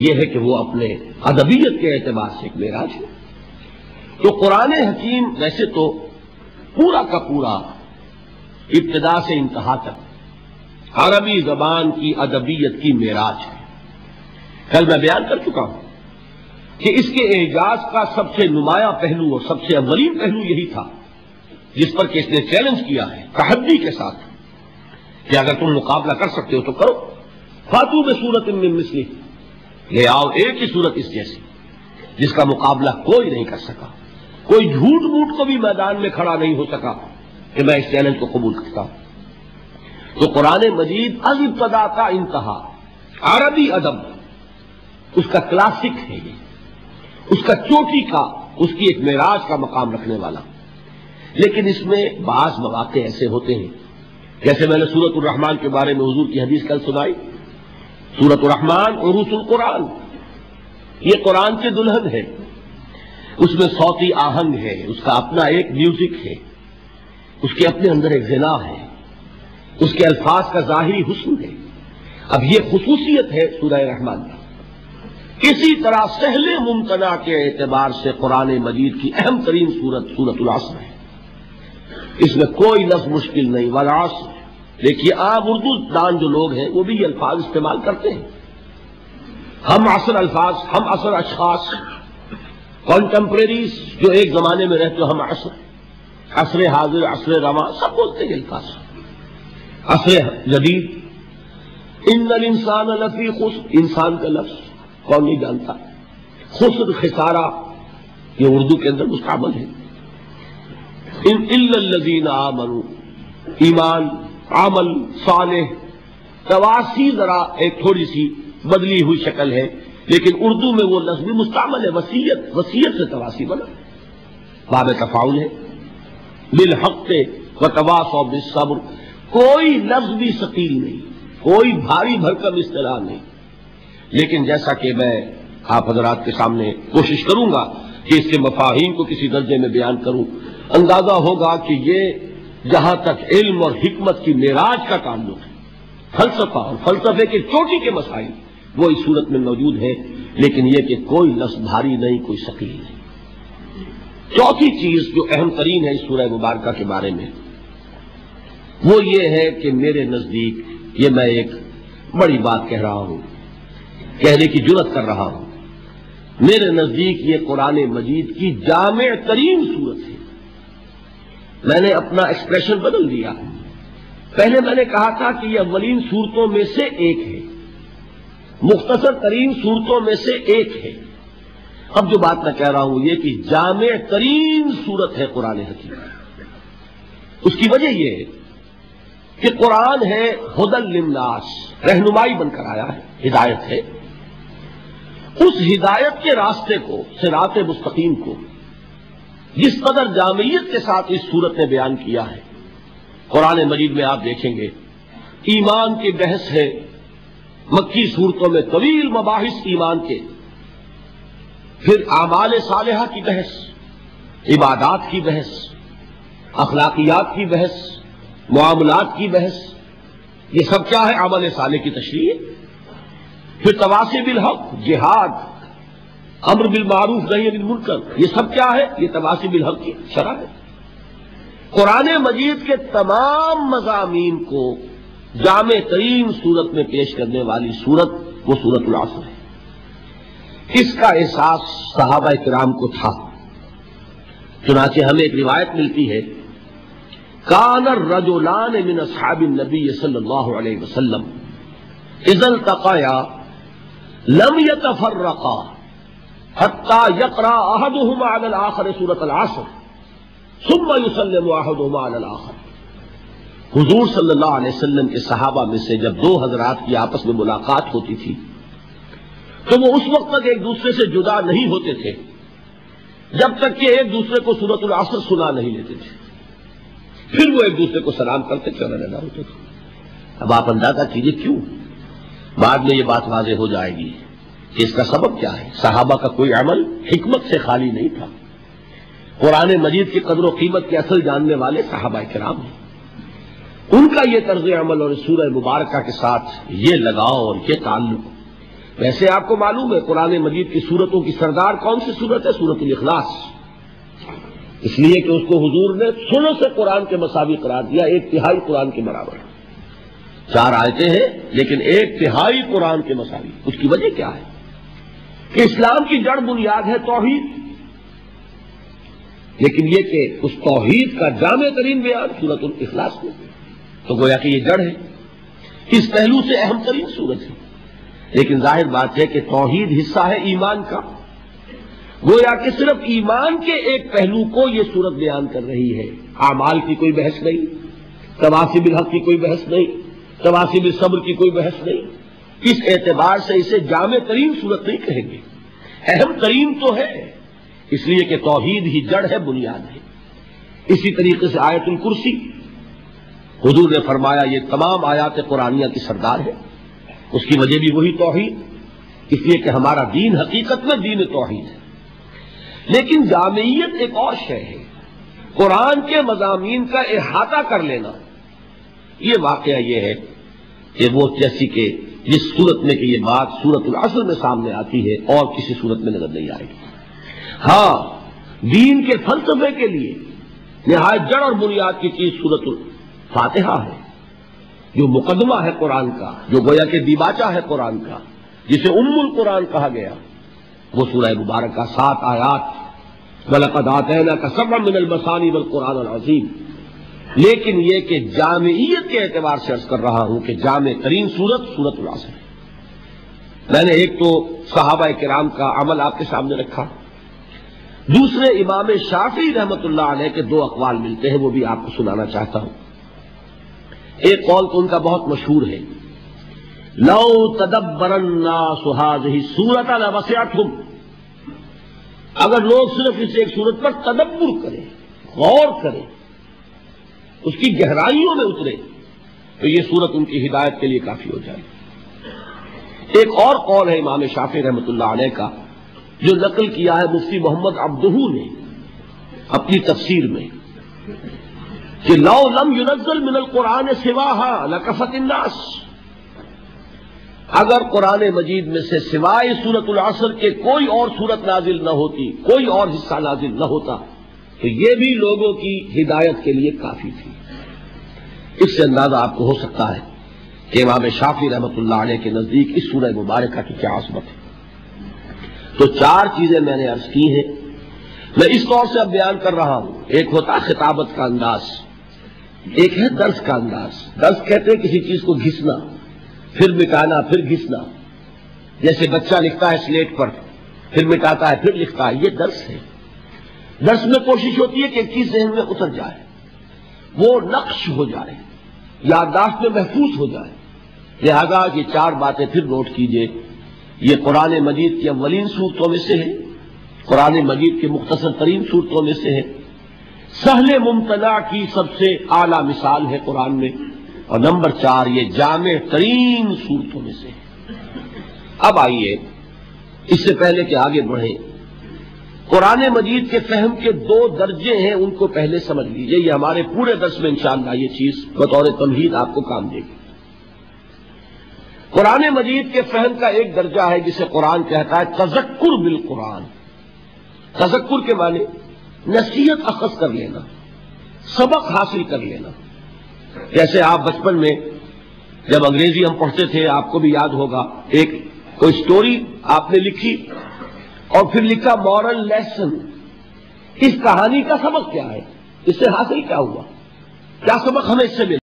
یہ ہے کہ وہ اپنے ادبیت کے اعتبار سے ایک معراج ہے۔ تو قرآن حکیم ویسے تو پورا کا پورا ابتدا سے انتہا تک عربی زبان کی ادبیت کی معراج ہے۔ کل میں بیان کر چکا ہوں کہ اس کے اعجاز کا سب سے نمایاں پہلو اور سب سے اولین پہلو یہی تھا جس پر کہ اس نے چیلنج کیا ہے تحدی کے ساتھ کہ اگر تم مقابلہ کر سکتے ہو تو کرو، فاتو بسورۃ من مثلہ، لے آؤ ایک ہی صورت اس جیسی جس کا مقابلہ کوئی نہیں کر سکا، کوئی جھوٹ موٹ کو بھی میدان میں کھڑا نہیں ہو سکا کہ میں اس چیلنج کو قبول کرتا ہوں۔ تو قرآن مجید از ابتدا کا انتہا عربی ادب اس کا کلاسک ہے، یہ اس کا چوٹی کا، اس کی ایک معراج کا مقام رکھنے والا۔ لیکن اس میں بعض مواقع ایسے ہوتے ہیں، جیسے میں نے سورۃ الرحمن کے بارے میں حضور کی حدیث کل سنائی، سورۃ الرحمن عروس القرآن، یہ قرآن کے دلہن ہے، اس میں صوتی آہنگ ہے، اس کا اپنا ایک میوزک ہے، اس کے اپنے اندر ایک غنا ہے، اس کے الفاظ کا ظاہری حسن ہے۔ اب یہ خصوصیت ہے سورہ رحمان کی۔ اسی طرح سہل ممتنع کے اعتبار سے قرآن مجید کی اہم ترین سورت سورۃ العصر ہے، اس میں کوئی لفظ مشکل نہیں، والعصر۔ دیکھیے عام اردو دان جو لوگ ہیں وہ بھی یہ الفاظ استعمال کرتے ہیں، ہم عصر الفاظ، ہم عصر اشخاص، کانٹمپریریز جو ایک زمانے میں رہتے ہم عصر حاضر، عصر رواں، سب بولتے ہیں الفاظ۔ عصر جدید، ان الانسان لفی خسر، انسان کا لفظ کون نہیں جانتا، خسر خسارہ یہ اردو کے اندر مستعمل ہے۔ الا الذین آمنوا، ایمان، عمل صالح، تواسی ذرا ایک تھوڑی سی بدلی ہوئی شکل ہے، لیکن اردو میں وہ لفظ بھی مستعمل ہے، وصیت سے تواسی بنا، باب تفاعل ہے، بالحق وتواصوا بالصبر، کوئی لفظ بھی ثقیل نہیں، کوئی بھاری بھرکم اصطلاح نہیں۔ لیکن جیسا کہ میں آپ حضرات کے سامنے کوشش کروں گا کہ اس کے مفاہیم کو کسی درجے میں بیان کروں، اندازہ ہوگا کہ یہ جہاں تک علم اور حکمت کی معراج کا تعلق ہے، فلسفہ اور فلسفے کے چوٹی کے مسائل وہ اس صورت میں موجود ہے، لیکن یہ کہ کوئی لفظ بھاری نہیں، کوئی ثقیل نہیں۔ چوتھی چیز جو اہم ترین ہے اس سورہ مبارکہ کے بارے میں وہ یہ ہے کہ میرے نزدیک، یہ میں ایک بڑی بات کہہ رہا ہوں، کہنے کی جرات کر رہا ہوں، میرے نزدیک یہ قرآن مجید کی جامع ترین صورت ہے۔ میں نے اپنا ایکسپریشن بدل دیا، پہلے میں نے کہا تھا کہ یہ اولین صورتوں میں سے ایک ہے، مختصر ترین صورتوں میں سے ایک ہے۔ اب جو بات میں کہہ رہا ہوں یہ کہ جامع ترین صورت ہے قرآن حکیم۔ اس کی وجہ یہ ہے کہ قرآن ہے ہدی للناس، رہنمائی بن کر آیا ہے، ہدایت ہے۔ اس ہدایت کے راستے کو، صراط مستقیم کو، جس قدر جامعیت کے ساتھ اس صورت نے بیان کیا ہے، قرآن مجید میں آپ دیکھیں گے ایمان کی بحث ہے، مکی صورتوں میں طویل مباحث ایمان کے، پھر اعمال صالحہ کی بحث، عبادات کی بحث، اخلاقیات کی بحث، معاملات کی بحث، یہ سب کیا ہے؟ عمل صالح کی تشریح۔ پھر تواصی بالحق، جہاد، امر بالمعروف نہی عن المنکر، یہ سب کیا ہے؟ یہ تواصی بالحق کی شرح ہے۔ قرآن مجید کے تمام مضامین کو جامع ترین صورت میں پیش کرنے والی صورت وہ سورۃ العصر ہے۔ اس کا احساس صحابہ کرام کو تھا، چنانچہ ہمیں ایک روایت ملتی ہے، کان الرجلان من اصحاب النبی صلی اللہ علیہ وسلم اذا التقیا لم يتفرقا حتى يقرأ احدهما على الاخر سورة العصر ثم يسلم احدهما على الاخر۔ حضور صلی اللہ علیہ وسلم کے صحابہ میں سے جب دو حضرات کی آپس میں ملاقات ہوتی تھی تو وہ اس وقت تک ایک دوسرے سے جدا نہیں ہوتے تھے جب تک کہ ایک دوسرے کو سورۃ العصر سنا نہیں لیتے تھے، پھر وہ ایک دوسرے کو سلام کرتے چلے رہنا ہوتے تھے۔ اب آپ اندازہ کیجئے کیوں، بعد میں یہ بات واضح ہو جائے گی کہ اس کا سبب کیا ہے۔ صحابہ کا کوئی عمل حکمت سے خالی نہیں تھا، قرآن مجید کی قدر و قیمت کے اصل جاننے والے صحابہ کرام ہیں، ان کا یہ طرز عمل اور سورہ مبارکہ کے ساتھ یہ لگاؤ اور یہ تعلق ویسے آپ کو معلوم ہے قرآن مجید کی سورتوں کی سردار کون سی سورت ہے؟ سورت الاخلاص، اس لیے کہ اس کو حضور نے ثلث قرآن کے مساوی قرار دیا، 1/3 قرآن کے برابر۔ 4 آیتیں ہیں لیکن 1/3 قرآن کے مساوی۔ اس کی وجہ کیا ہے کہ اسلام کی جڑ بنیاد ہے توحید، لیکن یہ کہ اس توحید کا جامع ترین بیان سورت الاخلاص میں، تو گویا کہ یہ جڑ ہے، اس پہلو سے اہم ترین سورت ہے۔ لیکن ظاہر بات ہے کہ توحید حصہ ہے ایمان کا، گویا کہ صرف ایمان کے ایک پہلو کو یہ سورت بیان کر رہی ہے، اعمال کی کوئی بحث نہیں، تواصی بالحق کی کوئی بحث نہیں، تواصی بالصبر کی کوئی بحث نہیں۔ اس اعتبار سے اسے جامع ترین سورت نہیں کہیں گے، اہم ترین تو ہے، اس لیے کہ توحید ہی جڑ ہے، بنیاد ہے۔ اسی طریقے سے آیت الکرسی، حضور نے فرمایا یہ تمام آیات قرآنیہ کی سردار ہے، اس کی وجہ بھی وہی توحید، اس لیے کہ ہمارا دین حقیقت میں دین توحید ہے۔ لیکن جامعیت ایک اور شے ہے، قرآن کے مضامین کا احاطہ کر لینا، یہ واقعہ یہ ہے کہ وہ جیسی کہ جس صورت میں کہ یہ بات سورت العصر میں سامنے آتی ہے اور کسی صورت میں نظر نہیں آئے گی۔ ہاں، دین کے فلسفے کے لیے نہایت جڑ اور بنیاد کی چیز سورت الفاتحہ ہے، جو مقدمہ ہے قرآن کا، جو گویا کہ دیباچہ ہے قرآن کا، جسے ام القرآن کہا گیا، وہ سورہ مبارکہ 7 آیات، وَلَقَدْ آتَيْنَاكَ سَبْعًا مِنَ الْمَثَانِي وَالْقُرْآنِ الْعَظِيمِ۔ لیکن یہ کہ جامعیت کے اعتبار سے عرض کر رہا ہوں کہ جامع ترین سورت سورت العصر ہے۔ میں نے ایک تو صحابہ کرام کا عمل آپ کے سامنے رکھا، دوسرے امام شافعی رحمۃ اللہ علیہ کے 2 اقوال ملتے ہیں، وہ بھی آپ کو سنانا چاہتا ہوں۔ ایک قول تو ان کا بہت مشہور ہے، لو تدبر الناس هذه السورة لوسعتهم، اگر لوگ صرف اس ایک سورت پر تدبر کریں، غور کریں، اس کی گہرائیوں میں اترے، تو یہ سورت ان کی ہدایت کے لیے کافی ہو جائے۔ ایک اور قول ہے امام شافعی رحمۃ اللہ علیہ کا، جو نقل کیا ہے مفتی محمد عبدہ نے اپنی تفسیر میں، کہ لو لم ينزل من القرآن سواها لکفت الناس، اگر قرآن مجید میں سے سوائے سورت العصر کے کوئی اور سورت نازل نہ ہوتی، کوئی اور حصہ نازل نہ ہوتا، تو یہ بھی لوگوں کی ہدایت کے لیے کافی تھی۔ اس سے اندازہ آپ کو ہو سکتا ہے کہ امام شافعی رحمۃ اللہ علیہ کے نزدیک اس سورہ مبارکہ کی کیا عظمت ہے۔ تو 4 چیزیں میں نے عرض کی ہیں، میں اس طور سے اب بیان کر رہا ہوں۔ ایک ہوتا خطابت کا انداز، ایک ہے درس کا انداز۔ درس کہتے ہیں کسی چیز کو گھسنا، پھر مٹانا، پھر گھسنا، جیسے بچہ لکھتا ہے سلیٹ پر، پھر مٹاتا ہے، پھر لکھتا ہے، یہ درس ہے۔ درس میں کوشش ہوتی ہے کہ ایک چیز ذہن میں اتر جائے، وہ نقش ہو جائے، یادداشت میں محفوظ ہو جائے۔ لہذا یہ 4 باتیں پھر نوٹ کیجئے۔ یہ قرآن مجید کی اولین صورتوں میں سے ہے، قرآن مجید کی مختصر ترین صورتوں میں سے ہے، سہل ممتنع کی سب سے اعلیٰ مثال ہے قرآن میں، اور نمبر 4 یہ جامع ترین صورتوں میں سے ہے۔ اب آئیے اس سے پہلے کہ آگے بڑھیں، قرآن مجید کے فہم کے 2 درجے ہیں، ان کو پہلے سمجھ لیجئے۔ یہ ہمارے پورے درس میں انشاءاللہ یہ چیز بطور تمہید آپ کو کام دے گی۔ قرآن مجید کے فہم کا ایک درجہ ہے جسے قرآن کہتا ہے تذکر بالقرآن۔ تذکر کے معنی نصیحت اخذ کر لینا، سبق حاصل کر لینا۔ جیسے آپ بچپن میں جب انگریزی ہم پڑھتے تھے، آپ کو بھی یاد ہوگا، ایک کوئی سٹوری آپ نے لکھی اور پھر لکھا مورل لیسن، اس کہانی کا سبق کیا ہے، اس سے حاصل کیا ہوا، کیا سبق ہمیں اس سے ملا۔